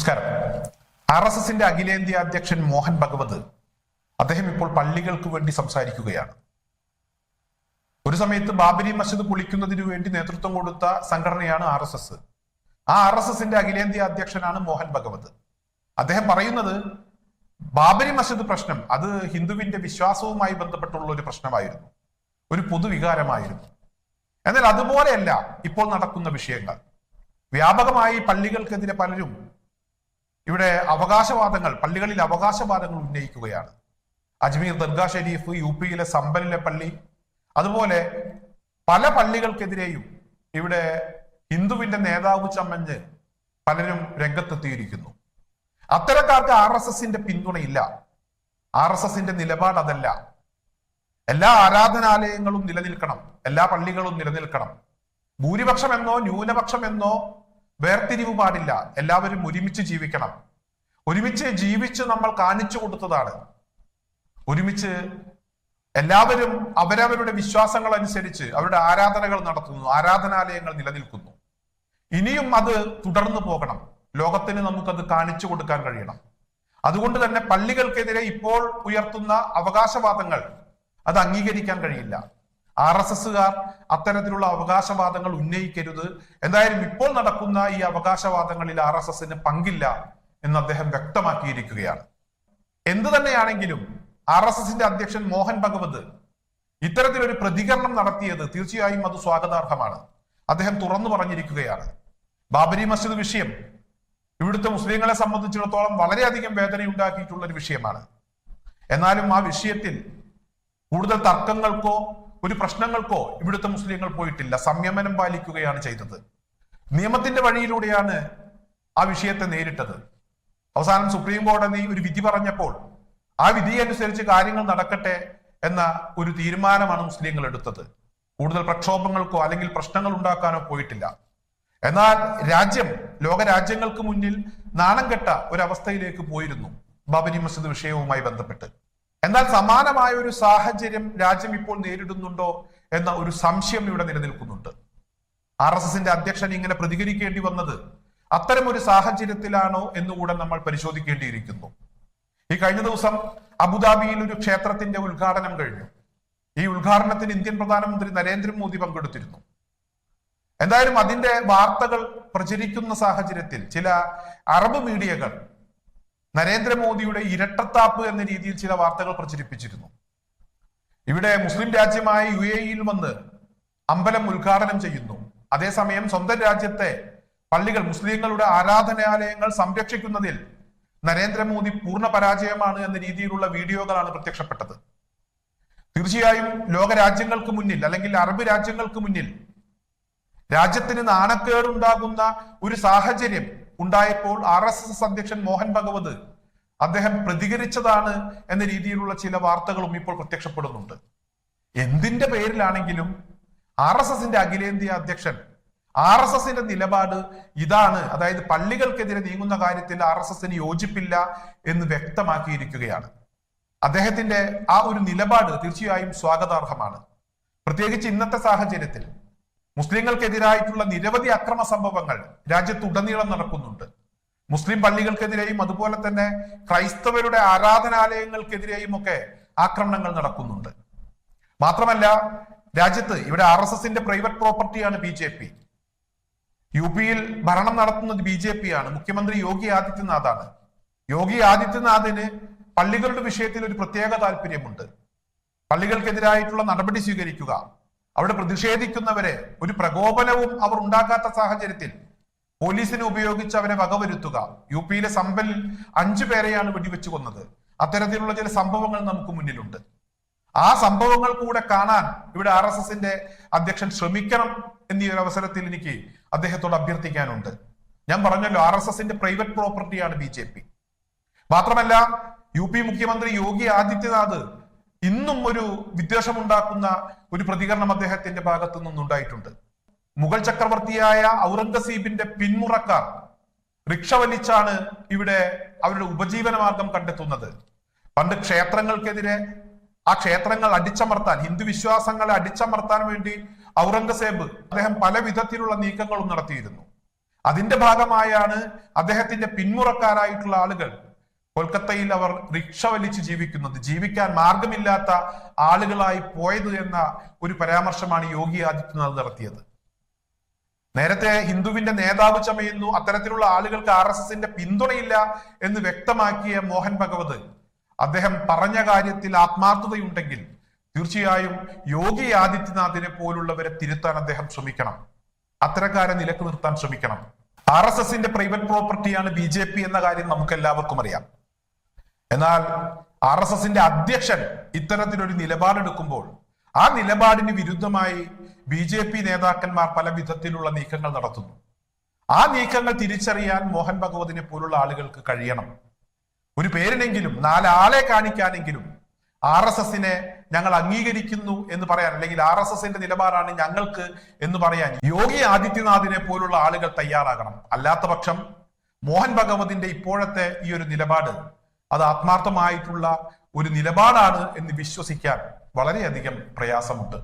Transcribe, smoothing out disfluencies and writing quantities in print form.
നമസ്കാരം. RSSന്റെ അഖിലേന്ത്യാ അധ്യക്ഷൻ മോഹൻ ഭഗവത് അദ്ദേഹം ഇപ്പോൾ പള്ളികൾക്ക് വേണ്ടി സംസാരിക്കുകയാണ്. ഒരു സമയത്ത് ബാബരി മസ്ജിദ് പൊളിക്കുന്നതിനു വേണ്ടി നേതൃത്വം കൊടുത്ത സംഘടനയാണ് RSS. ആ RSSന്റെ അഖിലേന്ത്യാ അധ്യക്ഷനാണ് മോഹൻ ഭഗവത്. അദ്ദേഹം പറയുന്നത് ബാബരി മസ്ജിദ് പ്രശ്നം അത് ഹിന്ദുവിന്റെ വിശ്വാസവുമായി ബന്ധപ്പെട്ടുള്ള ഒരു പ്രശ്നമായിരുന്നു, ഒരു പൊതുവികാരമായിരുന്നു. എന്നാൽ അതുപോലെയല്ല ഇപ്പോൾ നടക്കുന്ന വിഷയങ്ങൾ. വ്യാപകമായി പള്ളികൾക്കെതിരെ പലരും ഇവിടെ പള്ളികളിൽ അവകാശവാദങ്ങൾ ഉന്നയിക്കുകയാണ്. അജ്മീർ ദർഗാ ഷരീഫ്, UP-യിലെ സമ്പലിലെ പള്ളി, അതുപോലെ പല പള്ളികൾക്കെതിരെയും ഇവിടെ ഹിന്ദുവിന്റെ നേതാവ് ചമഞ്ഞ് പലരും രംഗത്തെത്തിയിരിക്കുന്നു. അത്തരക്കാർക്ക് RSSന്റെ പിന്തുണയില്ല. RSSന്റെ നിലപാട് അതല്ല. എല്ലാ ആരാധനാലയങ്ങളും നിലനിൽക്കണം, എല്ലാ പള്ളികളും നിലനിൽക്കണം. ഭൂരിപക്ഷമെന്നോ ന്യൂനപക്ഷമെന്നോ വേർതിരിവ് പാടില്ല. എല്ലാവരും ഒരുമിച്ച് ജീവിക്കണം. ഒരുമിച്ച് ജീവിച്ച് നമ്മൾ കാണിച്ചു കൊടുത്തതാണ്. ഒരുമിച്ച് എല്ലാവരും അവരവരുടെ വിശ്വാസങ്ങൾ അനുസരിച്ച് അവരുടെ ആരാധനകൾ നടത്തുന്നു, ആരാധനാലയങ്ങൾ നിലനിൽക്കുന്നു. ഇനിയും അത് തുടർന്നു പോകണം. ലോകത്തിന് നമുക്കത് കാണിച്ചു കൊടുക്കാൻ കഴിയണം. അതുകൊണ്ട് തന്നെ പള്ളികൾക്കെതിരെ ഇപ്പോൾ ഉയർത്തുന്ന അവകാശവാദങ്ങൾ അത് അംഗീകരിക്കാൻ കഴിയില്ല. RSSകാർ അത്തരത്തിലുള്ള അവകാശവാദങ്ങൾ ഉന്നയിക്കരുത്. എന്തായാലും ഇപ്പോൾ നടക്കുന്ന ഈ അവകാശവാദങ്ങളിൽ RSSന് പങ്കില്ല എന്ന് അദ്ദേഹം വ്യക്തമാക്കിയിരിക്കുകയാണ്. എന്തു തന്നെയാണെങ്കിലും RSSന്റെ അധ്യക്ഷൻ മോഹൻ ഭഗവത് ഇത്തരത്തിലൊരു പ്രതികരണം നടത്തിയത് തീർച്ചയായും അത് സ്വാഗതാർഹമാണ്. അദ്ദേഹം തുറന്നു പറഞ്ഞിരിക്കുകയാണ്. ബാബരി മസ്ജിദ് വിഷയം ഇവിടുത്തെ മുസ്ലിങ്ങളെ സംബന്ധിച്ചിടത്തോളം വളരെയധികം വേദനയുണ്ടാക്കിയിട്ടുള്ള ഒരു വിഷയമാണ്. എന്നാലും ആ വിഷയത്തിൽ കൂടുതൽ തർക്കങ്ങൾക്കോ ഒരു പ്രശ്നങ്ങൾക്കോ ഇവിടുത്തെ മുസ്ലിങ്ങൾ പോയിട്ടില്ല. സംയമനം പാലിക്കുകയാണ് ചെയ്തത്. നിയമത്തിന്റെ വഴിയിലൂടെയാണ് ആ വിഷയത്തെ നേരിട്ടത്. അവസാനം സുപ്രീം കോടതി ഒരു വിധി പറഞ്ഞപ്പോൾ ആ വിധി അനുസരിച്ച് കാര്യങ്ങൾ നടക്കട്ടെ എന്ന ഒരു തീരുമാനമാണ് മുസ്ലിങ്ങൾ എടുത്തത്. കൂടുതൽ പ്രക്ഷോഭങ്ങൾക്കോ അല്ലെങ്കിൽ പ്രശ്നങ്ങൾ ഉണ്ടാക്കാനോ പോയിട്ടില്ല. എന്നാൽ ലോകരാജ്യങ്ങൾക്ക് മുന്നിൽ നാണം കെട്ട ഒരവസ്ഥയിലേക്ക് പോയിരുന്നു ബാബരി മസ്ജിദ് വിഷയവുമായി ബന്ധപ്പെട്ട്. എന്നാൽ സമാനമായ ഒരു സാഹചര്യം രാജ്യം ഇപ്പോൾ നേരിടുന്നുണ്ടോ എന്ന ഒരു സംശയം ഇവിടെ നിലനിൽക്കുന്നുണ്ട്. RSSന്റെ അധ്യക്ഷൻ ഇങ്ങനെ പ്രതികരിക്കേണ്ടി വന്നത് അത്തരം ഒരു സാഹചര്യത്തിലാണോ എന്നുകൂടെ നമ്മൾ പരിശോധിക്കേണ്ടിയിരിക്കുന്നു. ഈ കഴിഞ്ഞ ദിവസം അബുദാബിയിൽ ഒരു ക്ഷേത്രത്തിന്റെ ഉദ്ഘാടനം കഴിഞ്ഞു. ഈ ഉദ്ഘാടനത്തിന് ഇന്ത്യൻ പ്രധാനമന്ത്രി നരേന്ദ്രമോദി പങ്കെടുത്തിരുന്നു. എന്തായാലും അതിന്റെ വാർത്തകൾ പ്രചരിക്കുന്ന സാഹചര്യത്തിൽ ചില അറബ് മീഡിയകൾ നരേന്ദ്രമോദിയുടെ ഇരട്ടത്താപ്പ് എന്ന രീതിയിൽ ചില വാർത്തകൾ പ്രചരിപ്പിച്ചിരുന്നു. ഇവിടെ മുസ്ലിം രാജ്യമായ UAE-യിൽ വന്ന് അമ്പലം ഉദ്ഘാടനം ചെയ്യുന്നു. അതേസമയം സ്വന്തം രാജ്യത്തെ പള്ളികൾ, മുസ്ലിങ്ങളുടെ ആരാധനാലയങ്ങൾ സംരക്ഷിക്കുന്നതിൽ നരേന്ദ്രമോദി പൂർണ്ണ പരാജയമാണ് എന്ന രീതിയിലുള്ള വീഡിയോകളാണ് പ്രത്യക്ഷപ്പെട്ടത്. തീർച്ചയായും ലോകരാജ്യങ്ങൾക്ക് മുന്നിൽ അല്ലെങ്കിൽ അറബ് രാജ്യങ്ങൾക്ക് മുന്നിൽ രാജ്യത്തിന് നാണക്കേടുണ്ടാകുന്ന ഒരു സാഹചര്യം ഉണ്ടായപ്പോൾ RSS അധ്യക്ഷൻ മോഹൻ ഭഗവത് അദ്ദേഹം പ്രതികരിച്ചതാണ് എന്ന രീതിയിലുള്ള ചില വാർത്തകളും ഇപ്പോൾ പ്രത്യക്ഷപ്പെടുന്നുണ്ട്. എന്തിന്റെ പേരിലാണെങ്കിലും RSSന്റെ അഖിലേന്ത്യാ അധ്യക്ഷൻ RSSന്റെ നിലപാട് ഇതാണ്, അതായത് പള്ളികൾക്കെതിരെ നീങ്ങുന്ന കാര്യത്തിൽ RSSന് യോജിപ്പില്ല എന്ന് വ്യക്തമാക്കിയിരിക്കുകയാണ്. അദ്ദേഹത്തിന്റെ ആ ഒരു നിലപാട് തീർച്ചയായും സ്വാഗതാർഹമാണ്. പ്രത്യേകിച്ച് ഇന്നത്തെ സാഹചര്യത്തിൽ മുസ്ലിങ്ങൾക്കെതിരായിട്ടുള്ള നിരവധി അക്രമ സംഭവങ്ങൾ രാജ്യത്തുടനീളം നടക്കുന്നുണ്ട്. മുസ്ലിം പള്ളികൾക്കെതിരെയും അതുപോലെ തന്നെ ക്രൈസ്തവരുടെ ആരാധനാലയങ്ങൾക്കെതിരെയും ഒക്കെ ആക്രമണങ്ങൾ നടക്കുന്നുണ്ട്. മാത്രമല്ല രാജ്യത്ത് ഇവിടെ RSSന്റെ പ്രൈവറ്റ് പ്രോപ്പർട്ടിയാണ് BJP. UP-യിൽ ഭരണം നടത്തുന്നത് BJP ആണ്. മുഖ്യമന്ത്രി യോഗി ആദിത്യനാഥാണ്. യോഗി ആദിത്യനാഥിന് പള്ളികളുടെ വിഷയത്തിൽ ഒരു പ്രത്യേക താല്പര്യമുണ്ട്. പള്ളികൾക്കെതിരായിട്ടുള്ള നടപടി സ്വീകരിക്കുക, അവിടെ പ്രതിഷേധിക്കുന്നവരെ ഒരു പ്രകോപനവും അവർ ഉണ്ടാക്കാത്ത സാഹചര്യത്തിൽ പോലീസിനെ ഉപയോഗിച്ച് അവരെ വകവരുത്തുക. UP-യിലെ സമ്പലിൽ 5 പേരെയാണ് വെടിവെച്ചു കൊന്നത്. അത്തരത്തിലുള്ള ചില സംഭവങ്ങൾ നമുക്ക് മുന്നിലുണ്ട്. ആ സംഭവങ്ങൾ കൂടെ കാണാൻ ഇവിടെ RSSന്റെ അധ്യക്ഷൻ ശ്രമിക്കണം എന്നീ ഒരു അവസരത്തിൽ എനിക്ക് അദ്ദേഹത്തോട് അഭ്യർത്ഥിക്കാനുണ്ട്. ഞാൻ പറഞ്ഞല്ലോ, RSSന്റെ പ്രൈവറ്റ് പ്രോപ്പർട്ടിയാണ് BJP. മാത്രമല്ല UP മുഖ്യമന്ത്രി യോഗി ആദിത്യനാഥ് ഇന്നും ഒരു വിദ്വേഷമുണ്ടാക്കുന്ന ഒരു പ്രതികരണം അദ്ദേഹത്തിന്റെ ഭാഗത്തു നിന്നുണ്ടായിട്ടുണ്ട്. മുഗൾ ചക്രവർത്തിയായ ഔറംഗസീബിന്റെ പിന്മുറക്കാർ റിക്ഷ വലിച്ചാണ് ഇവിടെ അവരുടെ ഉപജീവന മാർഗം കണ്ടെത്തുന്നത്. പണ്ട് ക്ഷേത്രങ്ങൾക്കെതിരെ ആ ക്ഷേത്രങ്ങൾ അടിച്ചമർത്താൻ, ഹിന്ദു വിശ്വാസങ്ങളെ അടിച്ചമർത്താൻ വേണ്ടി ഔറംഗസേബ് അദ്ദേഹം പല വിധത്തിലുള്ള നീക്കങ്ങളും നടത്തിയിരുന്നു. അതിന്റെ ഭാഗമായാണ് അദ്ദേഹത്തിന്റെ പിന്മുറക്കാരായിട്ടുള്ള ആളുകൾ കൊൽക്കത്തയിൽ അവർ റിക്ഷ വലിച്ച് ജീവിക്കുന്നത്, ജീവിക്കാൻ മാർഗമില്ലാത്ത ആളുകളായി പോയത് എന്ന ഒരു പരാമർശമാണ് യോഗി ആദിത്യനാഥ് നടത്തിയത്. നേരത്തെ ഹിന്ദുവിന്റെ നേതാവ് ചമയുന്നു, അത്തരത്തിലുള്ള ആളുകൾക്ക് RSSന്റെ പിന്തുണയില്ല എന്ന് വ്യക്തമാക്കിയ മോഹൻ ഭഗവത് അദ്ദേഹം പറഞ്ഞ കാര്യത്തിൽ ആത്മാർത്ഥതയുണ്ടെങ്കിൽ തീർച്ചയായും യോഗി ആദിത്യനാഥിനെ പോലുള്ളവരെ തിരുത്താൻ അദ്ദേഹം ശ്രമിക്കണം, അത്തരക്കാരെ നിലക്ക് നിർത്താൻ ശ്രമിക്കണം. RSSന്റെ പ്രൈവറ്റ് പ്രോപ്പർട്ടിയാണ് BJP എന്ന കാര്യം നമുക്ക് എല്ലാവർക്കും അറിയാം. എന്നാൽ RSSന്റെ അധ്യക്ഷൻ ഇത്തരത്തിലൊരു നിലപാടെടുക്കുമ്പോൾ ആ നിലപാടിന് വിരുദ്ധമായി BJP നേതാക്കന്മാർ പല വിധത്തിലുള്ള നീക്കങ്ങൾ നടത്തുന്നു. ആ നീക്കങ്ങൾ തിരിച്ചറിയാൻ മോഹൻ ഭഗവതിനെ പോലുള്ള ആളുകൾക്ക് കഴിയണം. ഒരു പേരിനെങ്കിലും 4 ആളെ കാണിക്കാനെങ്കിലും RSSനെ ഞങ്ങൾ അംഗീകരിക്കുന്നു എന്ന് പറയാൻ, അല്ലെങ്കിൽ RSSന്റെ നിലപാടാണ് ഞങ്ങൾക്ക് എന്ന് പറയാൻ യോഗി ആദിത്യനാഥിനെ പോലുള്ള ആളുകൾ തയ്യാറാകണം. അല്ലാത്ത പക്ഷം മോഹൻ ഭഗവതിന്റെ ഇപ്പോഴത്തെ ഈ ഒരു നിലപാട് അത് ആത്മാർത്ഥമായിട്ടുള്ള ഒരു നിലപാടാണ് എന്ന് വിശ്വസിക്കാൻ വളരെയധികം പ്രയാസമുണ്ട്.